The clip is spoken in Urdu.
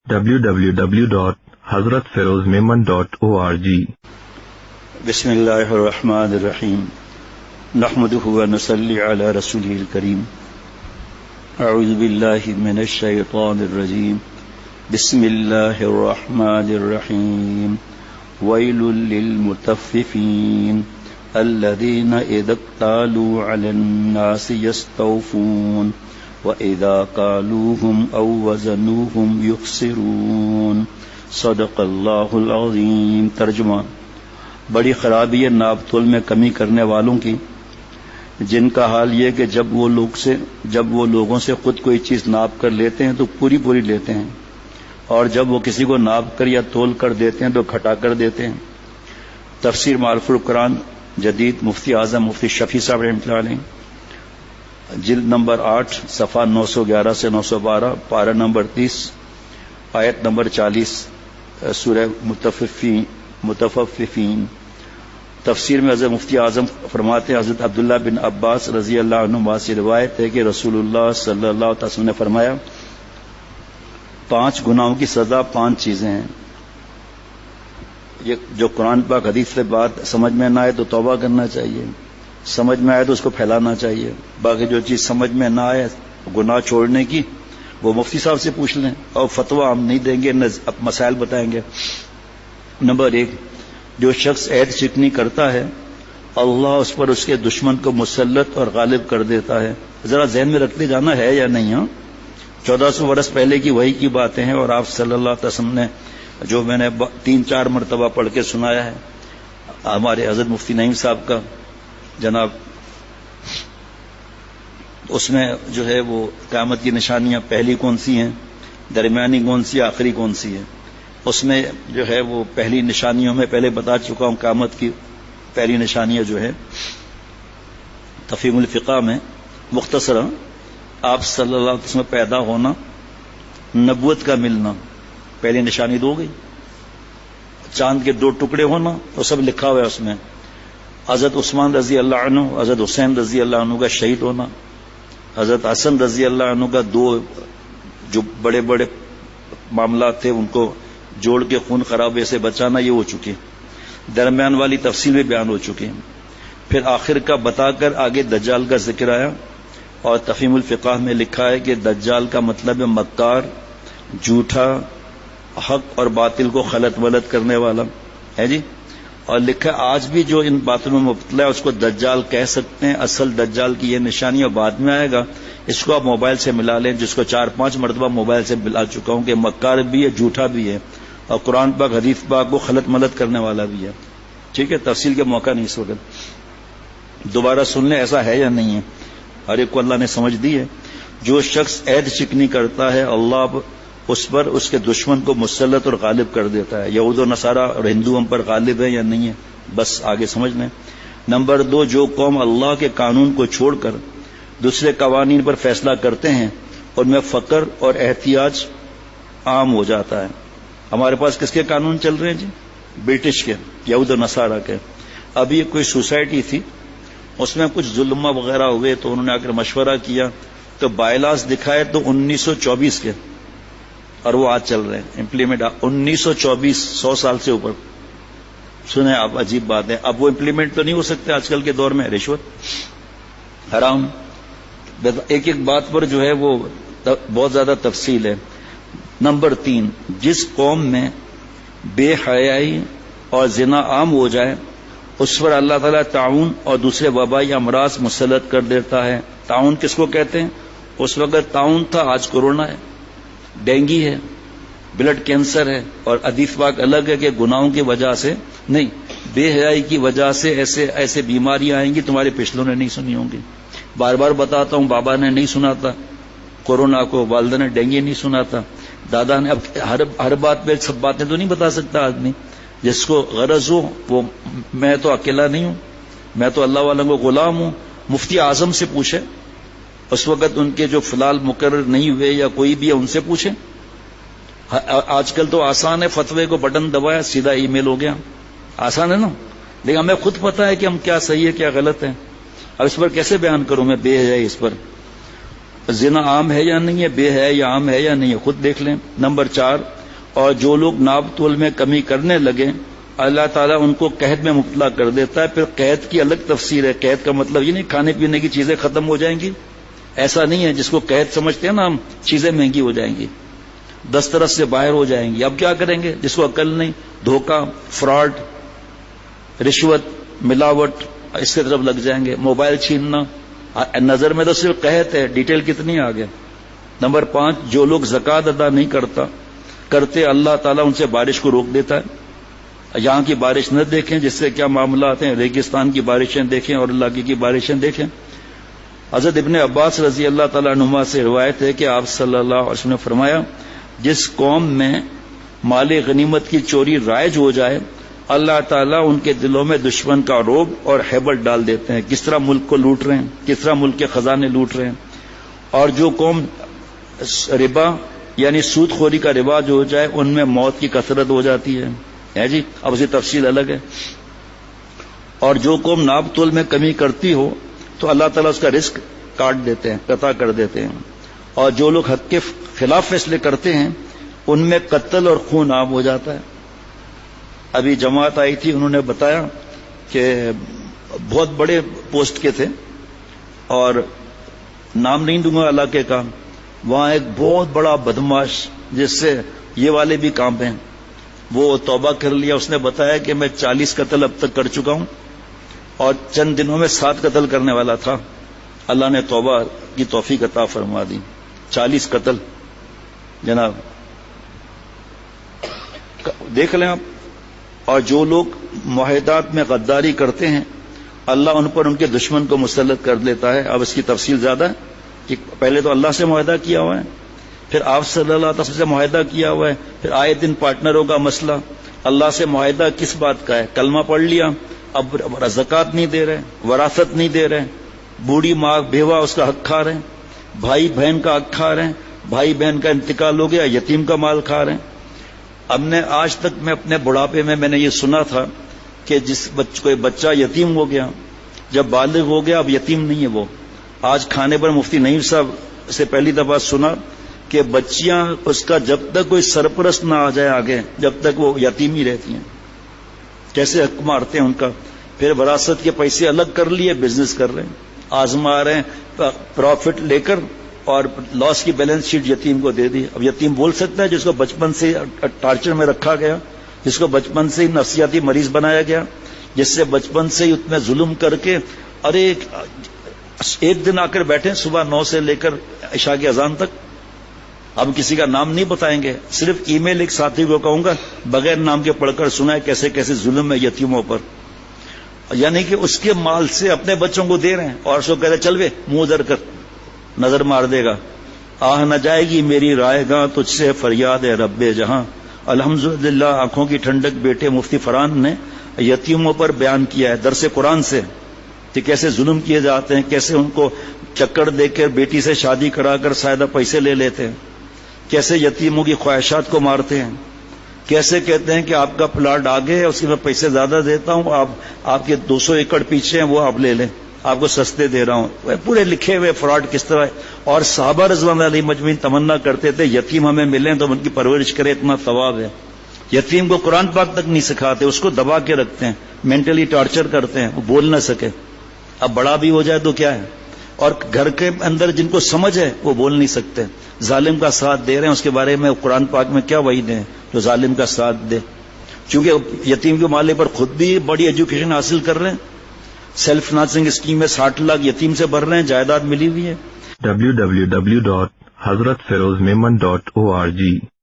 www.hazratfirozmemon.org بسم اللہ الرحمن الرحیم نحمده ونصلی علی رسوله الکریم اعوذ باللہ من الشیطان الرجیم بسم اللہ الرحمن الرحیم ویل للمطففین الذین اذا اکتالوا علی الناس یستوفون وَإِذَا قَالُوهُمْ أَوْ وَزَنُوهُمْ يُخْسِرُونَ صدق اللہ العظیم۔ ترجمہ: بڑی خرابی ہے ناپ تول میں کمی کرنے والوں کی، جن کا حال یہ کہ جب وہ لوگوں سے خود کوئی چیز ناپ کر لیتے ہیں تو پوری پوری لیتے ہیں، اور جب وہ کسی کو ناپ کر یا تول کر دیتے ہیں تو گھٹا کر دیتے ہیں۔ تفسیر معارف القرآن جدید مفتی اعظم مفتی شفیع صاحب رحمۃ اللہ علیہ، جلد نمبر 8 صفحہ 911 سے 912، پارہ نمبر 30، آیت نمبر 40، سورہ متففین۔ تفسیر میں حضرت مفتی اعظم فرماتے ہیں، حضرت عبداللہ بن عباس رضی اللہ عنہما سے روایت ہے کہ رسول اللہ صلی اللہ علیہ وسلم نے فرمایا، 5 گناہوں کی سزا 5 چیزیں ہیں۔ یہ جو قرآن پاک حدیث سے بات سمجھ میں نہ آئے تو توبہ کرنا چاہیے، سمجھ میں آئے تو اس کو پھیلانا چاہیے۔ باقی جو چیز سمجھ میں نہ آئے گناہ چھوڑنے کی، وہ مفتی صاحب سے پوچھ لیں، اور فتویٰ ہم نہیں دیں گے، مسائل بتائیں گے۔ نمبر 1، جو شخص عہد شکنی کرتا ہے اللہ اس پر اس کے دشمن کو مسلط اور غالب کر دیتا ہے۔ ذرا ذہن میں رکھتے جانا ہے یا نہیں؟ 1400 برس پہلے کی وحی کی باتیں ہیں، اور آپ صلی اللہ علیہ وسلم نے جو میں نے 3-4 مرتبہ پڑھ کے سنایا ہے ہمارے حضرت مفتی نعیم صاحب کا جناب، اس میں جو ہے وہ قیامت کی نشانیاں پہلی کون سی ہیں، درمیانی کون سی، آخری کون سی ہے۔ اس میں جو ہے وہ پہلی نشانیوں میں پہلے بتا چکا ہوں، قیامت کی پہلی نشانیاں جو ہے تفہیم الفقہ میں مختصرا آپ صلی اللہ علیہ وسلم پیدا ہونا، نبوت کا ملنا، پہلی نشانی دو گئی۔ چاند کے 2 ٹکڑے ہونا، وہ سب لکھا ہوا ہے اس میں۔ حضرت عثمان رضی اللہ عنہ، حضرت حسین رضی اللہ عنہ کا شہید ہونا، حضرت حسن رضی اللہ عنہ کا 2 جو بڑے بڑے معاملات تھے ان کو جوڑ کے خون خرابے سے بچانا، یہ ہو چکے۔ درمیان والی تفصیل بھی بیان ہو چکی ہیں۔ پھر آخر کا بتا کر آگے دجال کا ذکر آیا، اور تفہیم الفقہ میں لکھا ہے کہ دجال کا مطلب ہے مکار، جھوٹا، حق اور باطل کو خلط ولط کرنے والا ہے جی۔ اور لکھا آج بھی جو ان باتوں میں مبتلا ہے اس کو دجال کہہ سکتے ہیں۔ اصل دجال کی یہ نشانی اور بعد میں آئے گا، اس کو آپ موبائل سے ملا لیں، جس کو 4-5 مرتبہ موبائل سے ملا چکا ہوں کہ مکار بھی ہے، جھوٹا بھی ہے، اور قرآن پاک حدیث پاک کو خلط ملط کرنے والا بھی ہے۔ ٹھیک ہے، تفصیل کے موقع نہیں اس وقت، دوبارہ سن لیں ایسا ہے یا نہیں ہے، ہر ایک کو اللہ نے سمجھ دی ہے۔ جو شخص عہد شکنی کرتا ہے اللہ اس پر اس کے دشمن کو مسلط اور غالب کر دیتا ہے۔ یہود و نصارہ اور ہندو ہم پر غالب ہے یا نہیں ہے، بس آگے سمجھ لیں۔ نمبر 2، جو قوم اللہ کے قانون کو چھوڑ کر دوسرے قوانین پر فیصلہ کرتے ہیں ان میں فقر اور احتیاج عام ہو جاتا ہے۔ ہمارے پاس کس کے قانون چل رہے ہیں جی؟ برٹش کے، یہود و نصارہ کے۔ ابھی کوئی سوسائٹی تھی، اس میں کچھ ظلم وغیرہ ہوئے تو انہوں نے آ کر مشورہ کیا تو بائیلاز دکھائے تو 1924 کے، اور وہ آج چل رہے ہیں امپلیمنٹ 1924، 100 سال سے اوپر۔ سنیں آپ، عجیب بات ہے، اب وہ امپلیمنٹ تو نہیں ہو سکتے آج کل کے دور میں، رشوت حرام۔ ایک ایک بات پر جو ہے وہ بہت زیادہ تفصیل ہے۔ نمبر 3، جس قوم میں بے حیائی اور زنا عام ہو جائے اس پر اللہ تعالیٰ تعاون اور دوسرے وبائی امراض مسلط کر دیتا ہے۔ تعاون کس کو کہتے ہیں؟ اس وقت تعاون تھا، آج کورونا ہے، ڈینگی ہے، بلڈ کینسر ہے، اور حدیث پاک الگ ہے کہ گناہوں کی وجہ سے نہیں، بے حیائی کی وجہ سے ایسے بیماریاں آئیں گی تمہارے پچھلوں نے نہیں سنی ہوں گی۔ بار بار بتاتا ہوں، بابا نے نہیں سنا تھا کورونا کو، والدہ نے ڈینگی نہیں سنا تھا، دادا نے۔ اب ہر بات پہ سب باتیں تو نہیں بتا سکتا آدمی، جس کو غرض ہو وہ۔ میں تو اکیلا نہیں ہوں، میں تو اللہ والوں کو غلام ہوں۔ مفتی اعظم سے پوچھے، اس وقت ان کے جو فی الحال مقرر نہیں ہوئے یا کوئی بھی ہے ان سے پوچھیں۔ آج کل تو آسان ہے، فتوے کو بٹن دبایا سیدھا ای میل ہو گیا، آسان ہے نا، لیکن ہمیں خود پتا ہے کہ ہم کیا صحیح ہے کیا غلط ہے۔ اب اس پر کیسے بیان کروں میں بے حیائی اس پر۔ زنا عام ہے یا نہیں ہے، بے ہے یا عام ہے یا نہیں ہے، خود دیکھ لیں۔ نمبر 4، اور جو لوگ ناپ تول میں کمی کرنے لگے اللہ تعالیٰ ان کو قحط میں مبتلا کر دیتا ہے۔ پھر قحط کی الگ تفسیر ہے، قحط کا مطلب یہ نہیں کھانے پینے کی چیزیں ختم ہو جائیں گی، ایسا نہیں ہے جس کو قحط سمجھتے ہیں نا ہم، چیزیں مہنگی ہو جائیں گی، دسترس سے باہر ہو جائیں گی۔ اب کیا کریں گے؟ جس کو عقل نہیں، دھوکہ، فراڈ، رشوت، ملاوٹ، اس کی طرف لگ جائیں گے۔ موبائل چھیننا، نظر میں تو صرف قحط ہے، ڈیٹیل کتنی آگے۔ نمبر 5، جو لوگ زکوٰۃ ادا نہیں کرتے اللہ تعالیٰ ان سے بارش کو روک دیتا ہے۔ یہاں کی بارش نہ دیکھیں، جس سے کیا معاملات ہیں، ریگستان کی بارشیں دیکھیں اور علاقے کی بارشیں دیکھیں۔ حضرت ابن عباس رضی اللہ تعالیٰ عنہما سے روایت ہے کہ آپ صلی اللہ علیہ وسلم نے فرمایا، جس قوم میں مال غنیمت کی چوری رائج ہو جائے اللہ تعالیٰ ان کے دلوں میں دشمن کا رعب اور ہیبت ڈال دیتے ہیں، کس طرح ملک کو لوٹ رہے ہیں، کس طرح ملک کے خزانے لوٹ رہے ہیں۔ اور جو قوم ربا یعنی سود خوری کا رواج ہو جائے ان میں موت کی کثرت ہو جاتی ہے جی، اب اسی تفصیل الگ ہے۔ اور جو قوم ناپ تول میں کمی کرتی ہو تو اللہ تعالیٰ اس کا رزق کاٹ دیتے ہیں، قطع کر دیتے ہیں۔ اور جو لوگ حق کے خلاف فیصلے کرتے ہیں ان میں قتل اور خون عام ہو جاتا ہے۔ ابھی جماعت آئی تھی، انہوں نے بتایا کہ بہت بڑے پوسٹ کے تھے اور نام نہیں دوں گا علاقے کا، وہاں ایک بہت بڑا بدماش جس سے یہ والے بھی کام ہیں، وہ توبہ کر لیا۔ اس نے بتایا کہ میں 40 قتل اب تک کر چکا ہوں اور چند دنوں میں 7 قتل کرنے والا تھا، اللہ نے توبہ کی توفیق عطا فرما دی۔ 40 قتل جناب، دیکھ لیں آپ۔ اور جو لوگ معاہدات میں غداری کرتے ہیں اللہ ان پر ان کے دشمن کو مسلط کر لیتا ہے۔ اب اس کی تفصیل زیادہ ہے کہ پہلے تو اللہ سے معاہدہ کیا ہوا ہے، پھر آپ صلی اللہ علیہ وسلم سے معاہدہ کیا ہوا ہے، پھر آئے دن پارٹنروں کا مسئلہ۔ اللہ سے معاہدہ کس بات کا ہے؟ کلمہ پڑھ لیا، اب زکوٰۃ نہیں دے رہے، وراثت نہیں دے رہے، بوڑھی ماں بیوہ اس کا حق کھا رہے ہیں، بھائی بہن کا حق کھا رہے ہیں، بھائی بہن کا انتقال ہو گیا یتیم کا مال کھا رہے ہیں۔ اب نے آج تک میں اپنے بڑھاپے میں نے یہ سنا تھا کہ جس کوئی بچہ یتیم ہو گیا، جب بالغ ہو گیا اب یتیم نہیں ہے وہ۔ آج کھانے پر مفتی نعیم صاحب سے پہلی دفعہ سنا کہ بچیاں اس کا جب تک کوئی سرپرست نہ آ جائے آگے جب تک وہ یتیم ہی رہتی ہیں۔ کیسے حق مارتے ہیں ان کا۔ پھر وراثت کے پیسے الگ کر لیے، بزنس کر رہے ہیں، آزما رہے ہیں، پروفٹ لے کر اور لاس کی بیلنس شیٹ یتیم کو دے دی۔ اب یتیم بول سکتا ہے جس کو بچپن سے ٹارچر میں رکھا گیا، جس کو بچپن سے ہی نفسیاتی مریض بنایا گیا، جس سے بچپن سے ہی اتنے ظلم کر کے ارے ایک دن آ کر بیٹھے صبح 9 سے لے کر عشاء کی اذان تک۔ اب کسی کا نام نہیں بتائیں گے، صرف ای میل ایک ساتھی کو کہوں گا بغیر نام کے پڑھ کر سنا ہے کیسے کیسے ظلم ہے یتیموں پر، یعنی کہ اس کے مال سے اپنے بچوں کو دے رہے ہیں اور اس کو کہتے چل وے منہ در کر نظر مار دے گا۔ آہ نہ جائے گی میری رائے گاں تجھ سے فریاد ہے رب جہاں۔ الحمدللہ آنکھوں کی ٹھنڈک بیٹے مفتی فرحان نے یتیموں پر بیان کیا ہے درس قرآن سے کہ کیسے ظلم کیے جاتے ہیں، کیسے ان کو چکر دے کر بیٹی سے شادی کرا کر شاید پیسے لے لیتے ہیں، کیسے یتیموں کی خواہشات کو مارتے ہیں، کیسے کہتے ہیں کہ آپ کا پلاٹ آگے ہے اس کے میں پیسے زیادہ دیتا ہوں، آپ کے 200 ایکڑ پیچھے ہیں وہ آپ لے لیں، آپ کو سستے دے رہا ہوں۔ پورے لکھے ہوئے فراڈ کس طرح ہے۔ اور صحابہ رضوان اللہ علیہم مجمعین تمنا کرتے تھے یتیم ہمیں ملیں تو ان کی پرورش کرے، اتنا ثواب ہے۔ یتیم کو قرآن پاک تک نہیں سکھاتے، اس کو دبا کے رکھتے ہیں، مینٹلی ٹارچر کرتے ہیں، وہ بول نہ سکے۔ اب بڑا بھی ہو جائے تو کیا ہے، اور گھر کے اندر جن کو سمجھ ہے وہ بول نہیں سکتے، ظالم کا ساتھ دے رہے ہیں۔ اس کے بارے میں قرآن پاک میں کیا وعید ہے جو ظالم کا ساتھ دے؟ چونکہ یتیم کے مالے پر خود بھی بڑی ایجوکیشن حاصل کر رہے ہیں، سیلف فنانسنگ اسکیم میں 60 لاکھ یتیم سے بھر رہے ہیں، جائیداد ملی ہوئی ہے۔ www.hazratfirozmemon.org